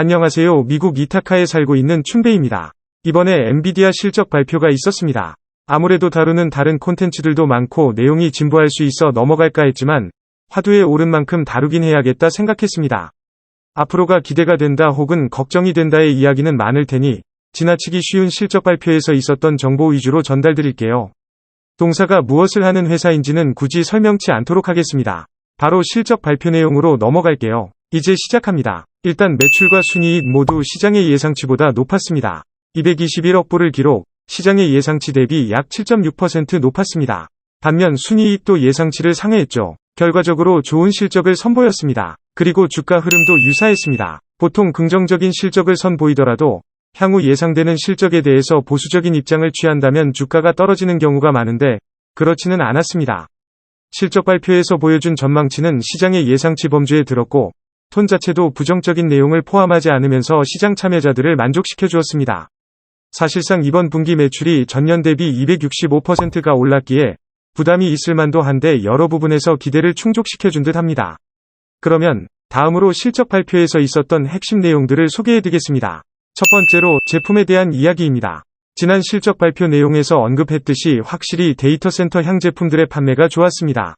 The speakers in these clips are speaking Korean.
안녕하세요. 미국 이타카에 살고 있는 춘배입니다. 이번에 엔비디아 실적 발표가 있었습니다. 아무래도 다루는 다른 콘텐츠들도 많고 내용이 진부할 수 있어 넘어갈까 했지만 화두에 오른 만큼 다루긴 해야겠다 생각했습니다. 앞으로가 기대가 된다 혹은 걱정이 된다의 이야기는 많을 테니 지나치기 쉬운 실적 발표에서 있었던 정보 위주로 전달드릴게요. 동사가 무엇을 하는 회사인지는 굳이 설명치 않도록 하겠습니다. 바로 실적 발표 내용으로 넘어갈게요. 이제 시작합니다. 일단 매출과 순이익 모두 시장의 예상치보다 높았습니다. 221억 불을 기록, 시장의 예상치 대비 약 7.6% 높았습니다. 반면 순이익도 예상치를 상회했죠. 결과적으로 좋은 실적을 선보였습니다. 그리고 주가 흐름도 유사했습니다. 보통 긍정적인 실적을 선보이더라도 향후 예상되는 실적에 대해서 보수적인 입장을 취한다면 주가가 떨어지는 경우가 많은데 그렇지는 않았습니다. 실적 발표에서 보여준 전망치는 시장의 예상치 범주에 들었고 톤 자체도 부정적인 내용을 포함하지 않으면서 시장 참여자들을 만족시켜 주었습니다. 사실상 이번 분기 매출이 전년 대비 265%가 올랐기에 부담이 있을 만도 한데 여러 부분에서 기대를 충족시켜 준 듯 합니다. 그러면 다음으로 실적 발표에서 있었던 핵심 내용들을 소개해 드리겠습니다. 첫 번째로 제품에 대한 이야기입니다. 지난 실적 발표 내용에서 언급했듯이 확실히 데이터 센터 향 제품들의 판매가 좋았습니다.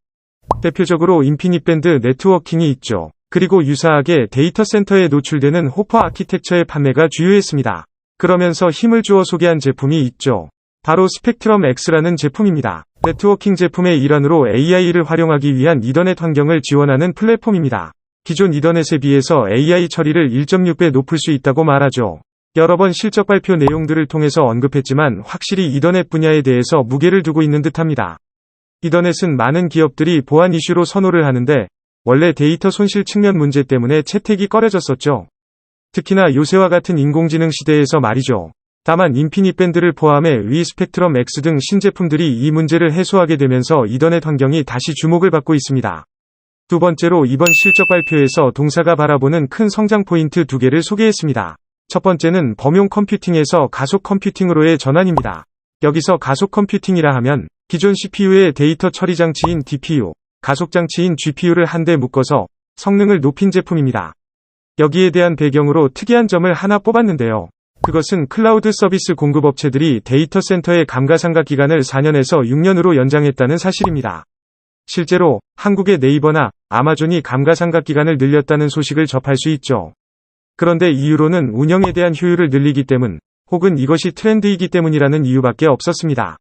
대표적으로 인피니밴드 네트워킹이 있죠. 그리고 유사하게 데이터 센터에 노출되는 호퍼 아키텍처의 판매가 주요했습니다. 그러면서 힘을 주어 소개한 제품이 있죠. 바로 스펙트럼 X라는 제품입니다. 네트워킹 제품의 일환으로 AI를 활용하기 위한 이더넷 환경을 지원하는 플랫폼입니다. 기존 이더넷에 비해서 AI 처리를 1.6배 높일 수 있다고 말하죠. 여러 번 실적 발표 내용들을 통해서 언급했지만 확실히 이더넷 분야에 대해서 무게를 두고 있는 듯합니다. 이더넷은 많은 기업들이 보안 이슈로 선호를 하는데 원래 데이터 손실 측면 문제 때문에 채택이 꺼려졌었죠. 특히나 요새와 같은 인공지능 시대에서 말이죠. 다만 인피니밴드를 포함해 위 스펙트럼 X 등 신제품들이 이 문제를 해소하게 되면서 이더넷 환경이 다시 주목을 받고 있습니다. 두 번째로 이번 실적 발표에서 동사가 바라보는 큰 성장 포인트 두 개를 소개했습니다. 첫 번째는 범용 컴퓨팅에서 가속 컴퓨팅으로의 전환입니다. 여기서 가속 컴퓨팅이라 하면 기존 CPU의 데이터 처리 장치인 DPU, 가속 장치인 GPU를 한데 묶어서 성능을 높인 제품입니다. 여기에 대한 배경으로 특이한 점을 하나 뽑았는데요. 그것은 클라우드 서비스 공급업체들이 데이터 센터의 감가상각 기간을 4년에서 6년으로 연장했다는 사실입니다. 실제로 한국의 네이버나 아마존이 감가상각 기간을 늘렸다는 소식을 접할 수 있죠. 그런데 이유로는 운영에 대한 효율을 늘리기 때문, 혹은 이것이 트렌드이기 때문이라는 이유밖에 없었습니다.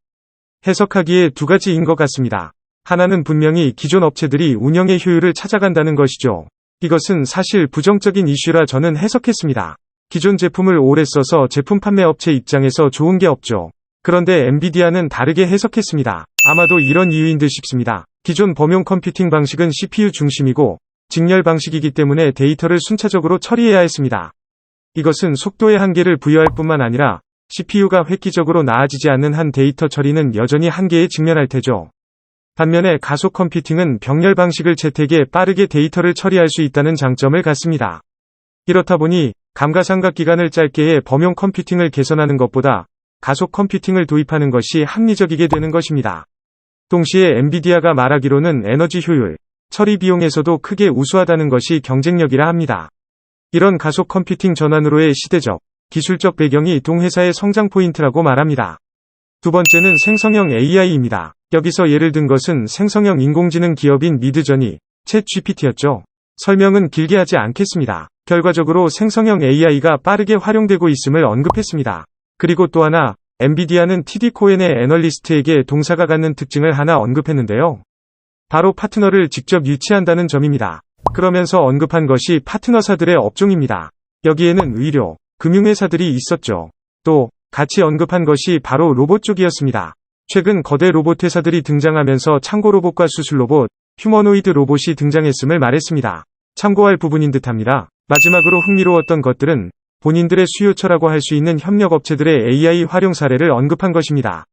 해석하기에 두 가지인 것 같습니다. 하나는 분명히 기존 업체들이 운영의 효율을 찾아간다는 것이죠. 이것은 사실 부정적인 이슈라 저는 해석했습니다. 기존 제품을 오래 써서 제품 판매 업체 입장에서 좋은 게 없죠. 그런데 엔비디아는 다르게 해석했습니다. 아마도 이런 이유인 듯 싶습니다. 기존 범용 컴퓨팅 방식은 CPU 중심이고 직렬 방식이기 때문에 데이터를 순차적으로 처리해야 했습니다. 이것은 속도의 한계를 부여할 뿐만 아니라 CPU가 획기적으로 나아지지 않는 한 데이터 처리는 여전히 한계에 직면할 테죠. 반면에 가속 컴퓨팅은 병렬 방식을 채택해 빠르게 데이터를 처리할 수 있다는 장점을 갖습니다. 이렇다 보니 감가상각 기간을 짧게 해 범용 컴퓨팅을 개선하는 것보다 가속 컴퓨팅을 도입하는 것이 합리적이게 되는 것입니다. 동시에 엔비디아가 말하기로는 에너지 효율, 처리 비용에서도 크게 우수하다는 것이 경쟁력이라 합니다. 이런 가속 컴퓨팅 전환으로의 시대적, 기술적 배경이 동회사의 성장 포인트라고 말합니다. 두 번째는 생성형 AI입니다. 여기서 예를 든 것은 생성형 인공지능 기업인 미드저니, 챗 GPT였죠. 설명은 길게 하지 않겠습니다. 결과적으로 생성형 AI가 빠르게 활용되고 있음을 언급했습니다. 그리고 또 하나, 엔비디아는 TD 코엔의 애널리스트에게 동사가 갖는 특징을 하나 언급했는데요. 바로 파트너를 직접 유치한다는 점입니다. 그러면서 언급한 것이 파트너사들의 업종입니다. 여기에는 의료, 금융회사들이 있었죠. 또 같이 언급한 것이 바로 로봇 쪽이었습니다. 최근 거대 로봇 회사들이 등장하면서 창고 로봇과 수술 로봇, 휴머노이드 로봇이 등장했음을 말했습니다. 참고할 부분인 듯합니다. 마지막으로 흥미로웠던 것들은 본인들의 수요처라고 할 수 있는 협력업체들의 AI 활용 사례를 언급한 것입니다.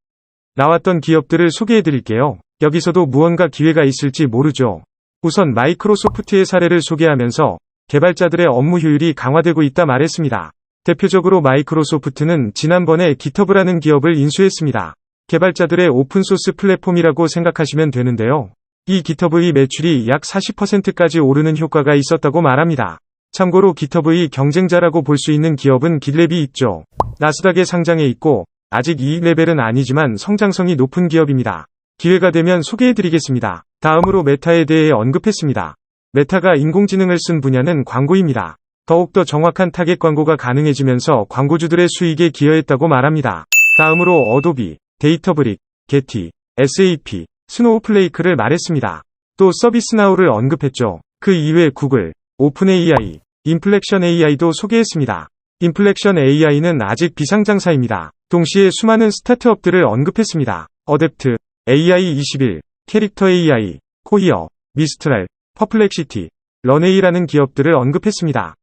나왔던 기업들을 소개해드릴게요. 여기서도 무언가 기회가 있을지 모르죠. 우선 마이크로소프트의 사례를 소개하면서 개발자들의 업무 효율이 강화되고 있다 말했습니다. 대표적으로 마이크로소프트는 지난번에 GitHub라는 기업을 인수했습니다. 개발자들의 오픈소스 플랫폼이라고 생각하시면 되는데요. 이 GitHub의 매출이 약 40%까지 오르는 효과가 있었다고 말합니다. 참고로 GitHub의 경쟁자라고 볼 수 있는 기업은 깃랩이 있죠. 나스닥에 상장해 있고 아직 이 레벨은 아니지만 성장성이 높은 기업입니다. 기회가 되면 소개해드리겠습니다. 다음으로 메타에 대해 언급했습니다. 메타가 인공지능을 쓴 분야는 광고입니다. 더욱더 정확한 타겟 광고가 가능해지면서 광고주들의 수익에 기여했다고 말합니다. 다음으로 어도비, 데이터브릭, 게티, SAP, 스노우플레이크를 말했습니다. 또 서비스나우를 언급했죠. 그 이외 구글, 오픈AI, 인플렉션 AI도 소개했습니다. 인플렉션 AI는 아직 비상장사입니다. 동시에 수많은 스타트업들을 언급했습니다. 어댑트, AI21, 캐릭터 AI, 코히어, 미스트랄, 퍼플렉시티, 런웨이라는 기업들을 언급했습니다.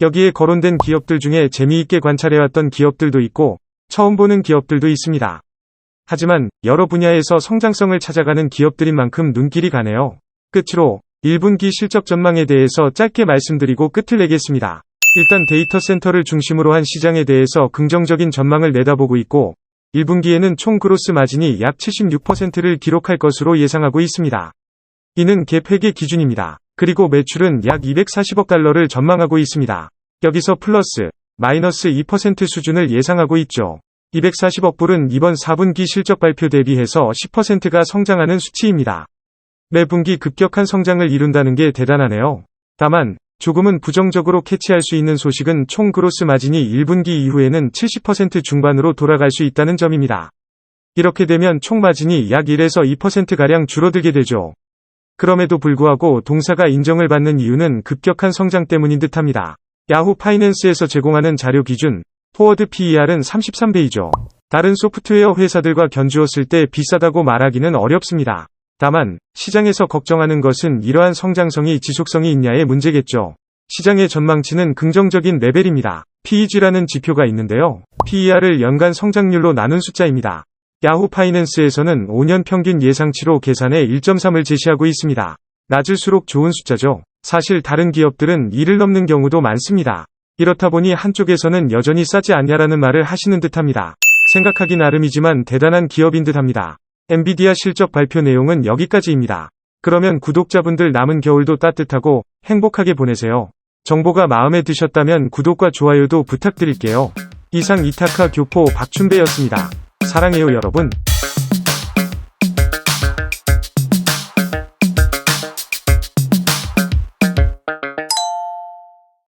여기에 거론된 기업들 중에 재미있게 관찰해왔던 기업들도 있고 처음 보는 기업들도 있습니다. 하지만 여러 분야에서 성장성을 찾아가는 기업들인 만큼 눈길이 가네요. 끝으로 1분기 실적 전망에 대해서 짧게 말씀드리고 끝을 내겠습니다. 일단 데이터 센터를 중심으로 한 시장에 대해서 긍정적인 전망을 내다보고 있고 1분기에는 총 그로스 마진이 약 76%를 기록할 것으로 예상하고 있습니다. 이는 갭 회계 기준입니다. 그리고 매출은 약 240억 달러를 전망하고 있습니다. 여기서 플러스, 마이너스 2% 수준을 예상하고 있죠. 240억 불은 이번 4분기 실적 발표 대비해서 10%가 성장하는 수치입니다. 매 분기 급격한 성장을 이룬다는 게 대단하네요. 다만 조금은 부정적으로 캐치할 수 있는 소식은 총 그로스 마진이 1분기 이후에는 70% 중반으로 돌아갈 수 있다는 점입니다. 이렇게 되면 총 마진이 약 1에서 2%가량 줄어들게 되죠. 그럼에도 불구하고 동사가 인정을 받는 이유는 급격한 성장 때문인 듯합니다. 야후 파이낸스에서 제공하는 자료 기준, 포워드 PER은 33배이죠. 다른 소프트웨어 회사들과 견주었을 때 비싸다고 말하기는 어렵습니다. 다만 시장에서 걱정하는 것은 이러한 성장성이 지속성이 있냐의 문제겠죠. 시장의 전망치는 긍정적인 레벨입니다. PEG라는 지표가 있는데요. PER을 연간 성장률로 나눈 숫자입니다. 야후 파이낸스에서는 5년 평균 예상치로 계산해 1.3을 제시하고 있습니다. 낮을수록 좋은 숫자죠. 사실 다른 기업들은 2를 넘는 경우도 많습니다. 이렇다 보니 한쪽에서는 여전히 싸지 않냐라는 말을 하시는 듯합니다. 생각하기 나름이지만 대단한 기업인 듯합니다. 엔비디아 실적 발표 내용은 여기까지입니다. 그러면 구독자분들 남은 겨울도 따뜻하고 행복하게 보내세요. 정보가 마음에 드셨다면 구독과 좋아요도 부탁드릴게요. 이상 이타카 교포 박춘배였습니다. 사랑해요 여러분.